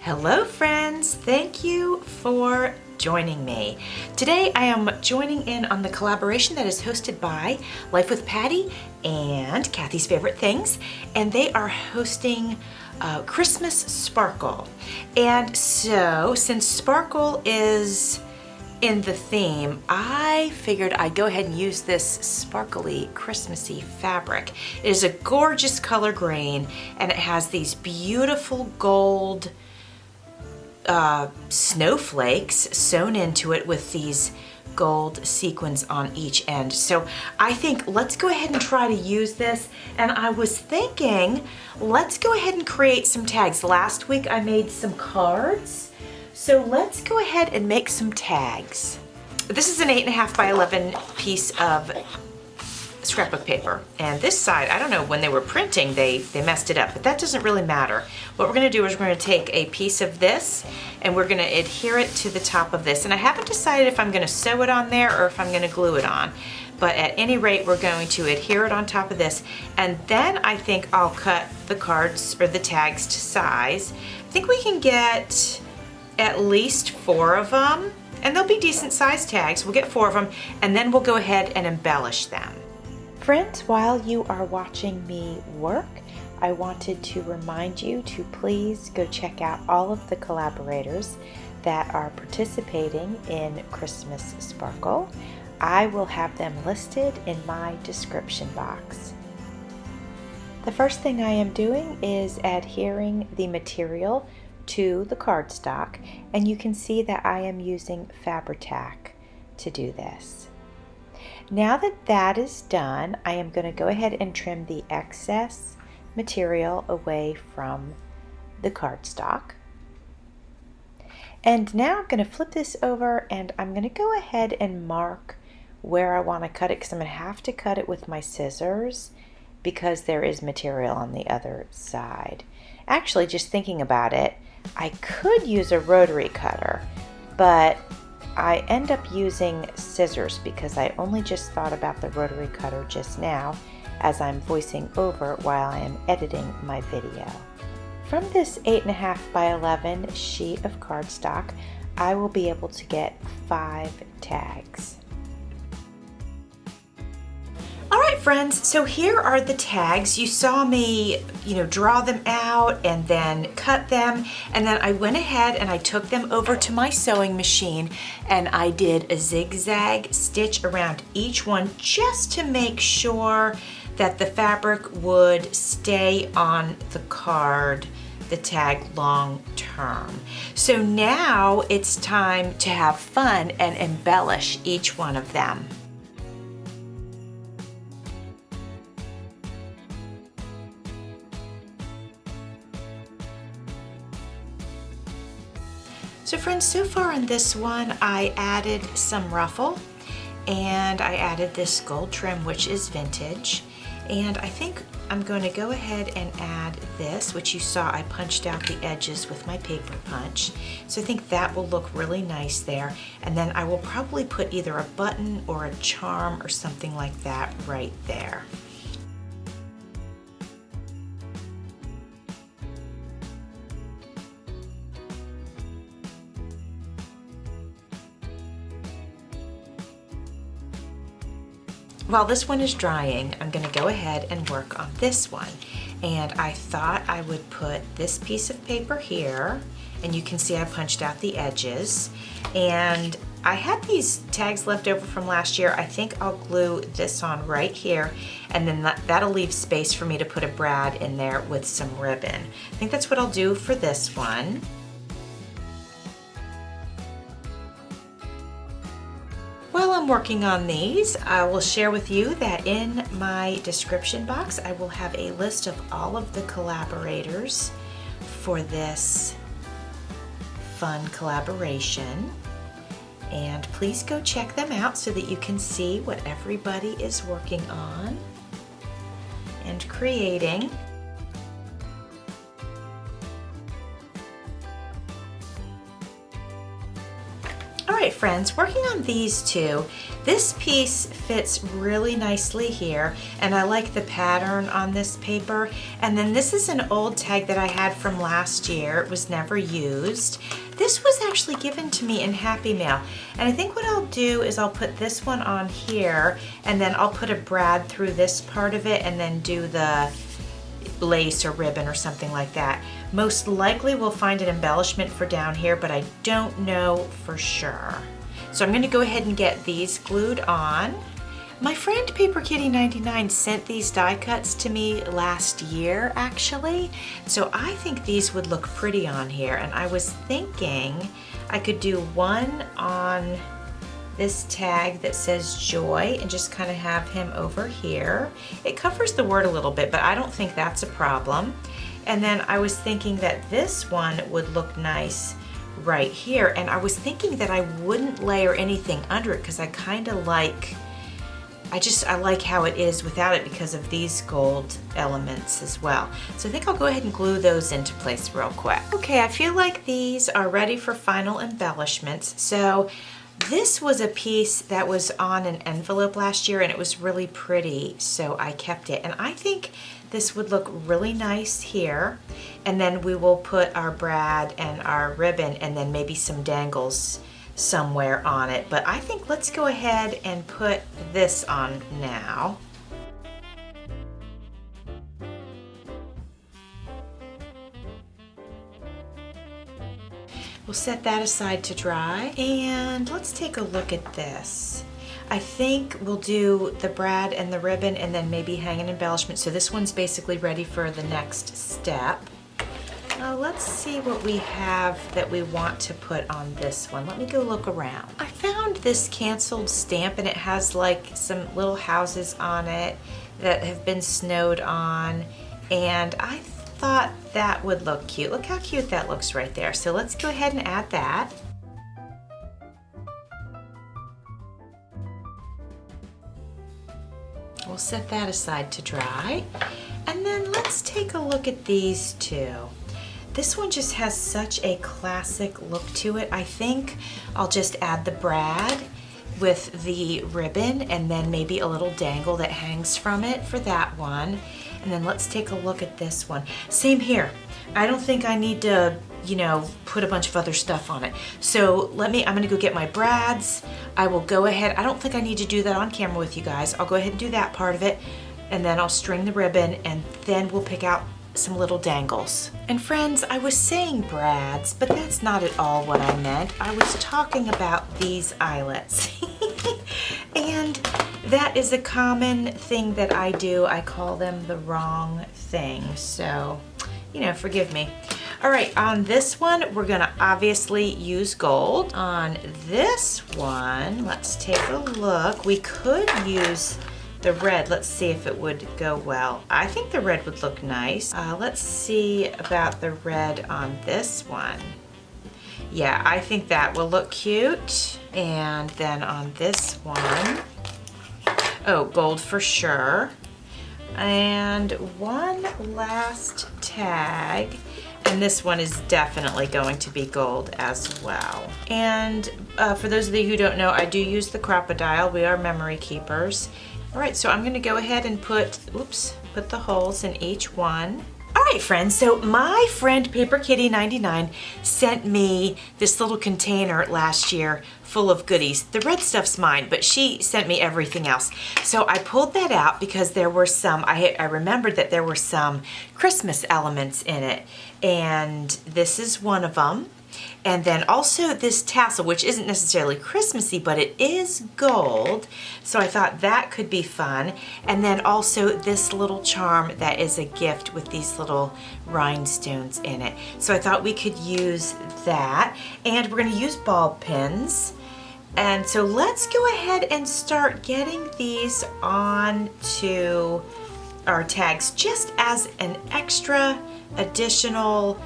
Hello friends, thank you for joining me. Today I am joining in on the collaboration that is hosted by Life with Patti and Kathy's Favorite Things, and they are hosting Christmas Sparkle. And so since Sparkle is in the theme, I figured I'd go ahead and use this sparkly Christmassy fabric. It is a gorgeous color green and it has these beautiful gold snowflakes sewn into it with these gold sequins on each end. So I think let's go ahead and try to use this. And I was thinking, let's go ahead and create some tags. Last week I made some cards. So let's go ahead and make some tags. This is an 8.5 by 11 piece of scrapbook paper. And this side, I don't know, when they were printing, they messed it up, but that doesn't really matter. What we're gonna do is we're gonna take a piece of this and we're gonna adhere it to the top of this. And I haven't decided if I'm gonna sew it on there or if I'm gonna glue it on. But at any rate, we're going to adhere it on top of this. And then I think I'll cut the cards or the tags to size. I think we can get at least 4 of them, and they'll be decent sized tags. We'll get 4 of them, and then we'll go ahead and embellish them. Friends, while you are watching me work, I wanted to remind you to please go check out all of the collaborators that are participating in Christmas Sparkle. I will have them listed in my description box. The first thing I am doing is adhering the material to the cardstock, and you can see that I am using Fabri-Tac to do this. Now that that is done, I am going to go ahead and trim the excess material away from the cardstock. And now I'm going to flip this over and I'm going to go ahead and mark where I want to cut it, because I'm going to have to cut it with my scissors because there is material on the other side. Actually, just thinking about it, I could use a rotary cutter, but I end up using scissors because I only just thought about the rotary cutter just now as I'm voicing over while I am editing my video. From this 8.5 by 11 sheet of cardstock, I will be able to get 5 tags. All right, friends, so here are the tags. You saw me, draw them out and then cut them. And then I went ahead and I took them over to my sewing machine and I did a zigzag stitch around each one just to make sure that the fabric would stay on the card, the tag, long term. So now it's time to have fun and embellish each one of them. So friends, so far on this one, I added some ruffle and I added this gold trim, which is vintage. And I think I'm going to go ahead and add this, which you saw I punched out the edges with my paper punch. So I think that will look really nice there. And then I will probably put either a button or a charm or something like that right there. While this one is drying, I'm going to go ahead and work on this one. And I thought I would put this piece of paper here, and you can see I punched out the edges. And I had these tags left over from last year. I think I'll glue this on right here, and then that'll leave space for me to put a brad in there with some ribbon. I think that's what I'll do for this one. While I'm working on these, I will share with you that in my description box, I will have a list of all of the collaborators for this fun collaboration. And please go check them out so that you can see what everybody is working on and creating. right, friends, working on these two, this piece fits really nicely here, and I like the pattern on this paper. And then this is an old tag that I had from last year. It was never used. This was actually given to me in Happy Mail, and I think what I'll do is I'll put this one on here, and then I'll put a brad through this part of it, and then do the lace or ribbon or something like that. Most likely we'll find an embellishment for down here, but I don't know for sure. So I'm gonna go ahead and get these glued on. My friend Paper Kitty 99 sent these die cuts to me last year, actually. So I think these would look pretty on here, and I was thinking I could do one on this tag that says joy and just kind of have him over here. It covers the word a little bit, but I don't think that's a problem. And then I was thinking that this one would look nice right here, and I was thinking that I wouldn't layer anything under it because I kind of like, I like how it is without it because of these gold elements as well. So I think I'll go ahead and glue those into place real quick. Okay, I feel like these are ready for final embellishments. So this was a piece that was on an envelope last year, and it was really pretty, so I kept it. And I think this would look really nice here. And then we will put our brad and our ribbon and then maybe some dangles somewhere on it. But I think let's go ahead and put this on now. We'll set that aside to dry, and let's take a look at this. I think we'll do the brad and the ribbon and then maybe hang an embellishment. So this one's basically ready for the next step. Let's see what we have that we want to put on this one. Let me go look around. I found this canceled stamp, and it has like some little houses on it that have been snowed on, and I thought that would look cute. Look how cute that looks right there. So let's go ahead and add that. We'll set that aside to dry. And then let's take a look at these two. This one just has such a classic look to it. I think I'll just add the brad with the ribbon and then maybe a little dangle that hangs from it for that one. And then let's take a look at this one. Same here. I don't think I need to, you know, put a bunch of other stuff on it. So I'm gonna go get my brads. I will go ahead, I don't think I need to do that on camera with you guys. I'll go ahead and do that part of it, and then I'll string the ribbon, and then we'll pick out some little dangles. And friends, I was saying brads, but that's not at all what I meant. I was talking about these eyelets. And that is a common thing that I do. I call them the wrong thing. So, you know, forgive me. All right, on this one, we're gonna obviously use gold. On this one, let's take a look. We could use the red. Let's see if it would go well. I think the red would look nice. Let's see about the red on this one. Yeah, I think that will look cute. And then on this one, oh, gold for sure. And one last tag, and this one is definitely going to be gold as well. And for those of you who don't know, I do use the Crocodile. We are memory keepers. All right, so I'm gonna go ahead and put the holes in each one. All right, friends, so my friend Paper Kitty 99 sent me this little container last year full of goodies. The red stuff's mine, but she sent me everything else. So I pulled that out because there were some, I remembered that there were some Christmas elements in it, and this is one of them. And then also this tassel, which isn't necessarily Christmassy, but it is gold. So I thought that could be fun. And then also this little charm that is a gift with these little rhinestones in it. So I thought we could use that. And we're gonna use ball pins. And so let's go ahead and start getting these onto our tags just as an extra additional,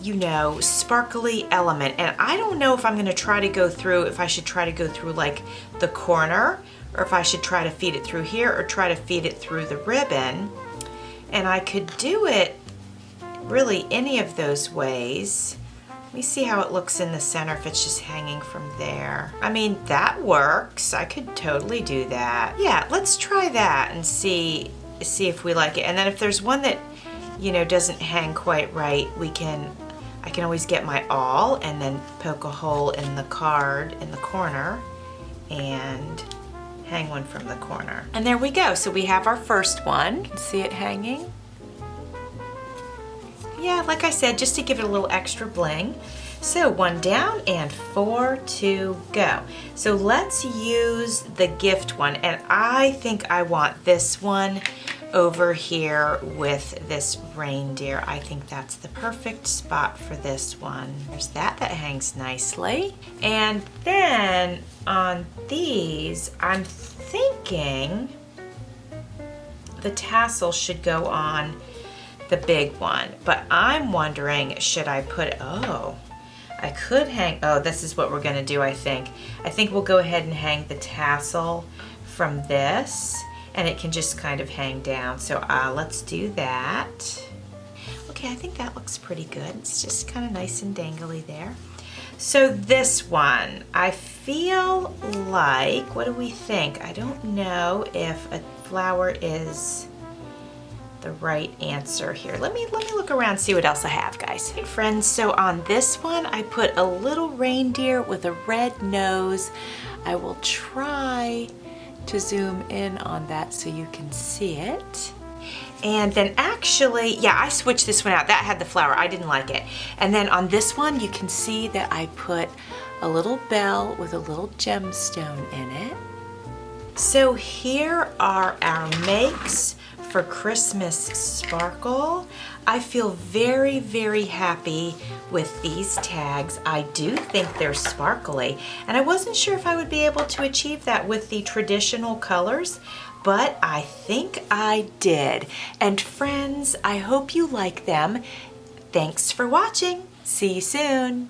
you know, sparkly element. And I don't know if I'm gonna try to go through, if I should try to go through like the corner, or if I should try to feed it through here, or try to feed it through the ribbon. And I could do it really any of those ways. me see how it looks in the center if it's just hanging from there. I mean, that works. I could totally do that. Yeah, let's try that and see if we like it. And then if there's one that, you know, doesn't hang quite right, I can always get my awl and then poke a hole in the card in the corner and hang one from the corner. And there we go. So we have our first one. See it hanging? Yeah, like I said, just to give it a little extra bling. So 1 down and 4 to go. So let's use the gift one. And I think I want this one over here with this reindeer. I think that's the perfect spot for this one. There's that hangs nicely. And then on these, I'm thinking the tassel should go on the big one, but I'm wondering, should I put, I could hang, this is what we're gonna do, I think. I think we'll go ahead and hang the tassel from this, and it can just kind of hang down. So let's do that. Okay, I think that looks pretty good. It's just kind of nice and dangly there. So this one, I feel like, what do we think? I don't know if a flower is the right answer here. Let me look around, see what else I have, guys. Hey friends, so on this one, I put a little reindeer with a red nose. I will try to zoom in on that so you can see it. And then actually, yeah, I switched this one out. That had the flower, I didn't like it. And then on this one, you can see that I put a little bell with a little gemstone in it. So here are our makes for Christmas Sparkle. I feel very, very happy with these tags. I do think they're sparkly, and I wasn't sure if I would be able to achieve that with the traditional colors, but I think I did. And friends, I hope you like them. Thanks for watching. See you soon.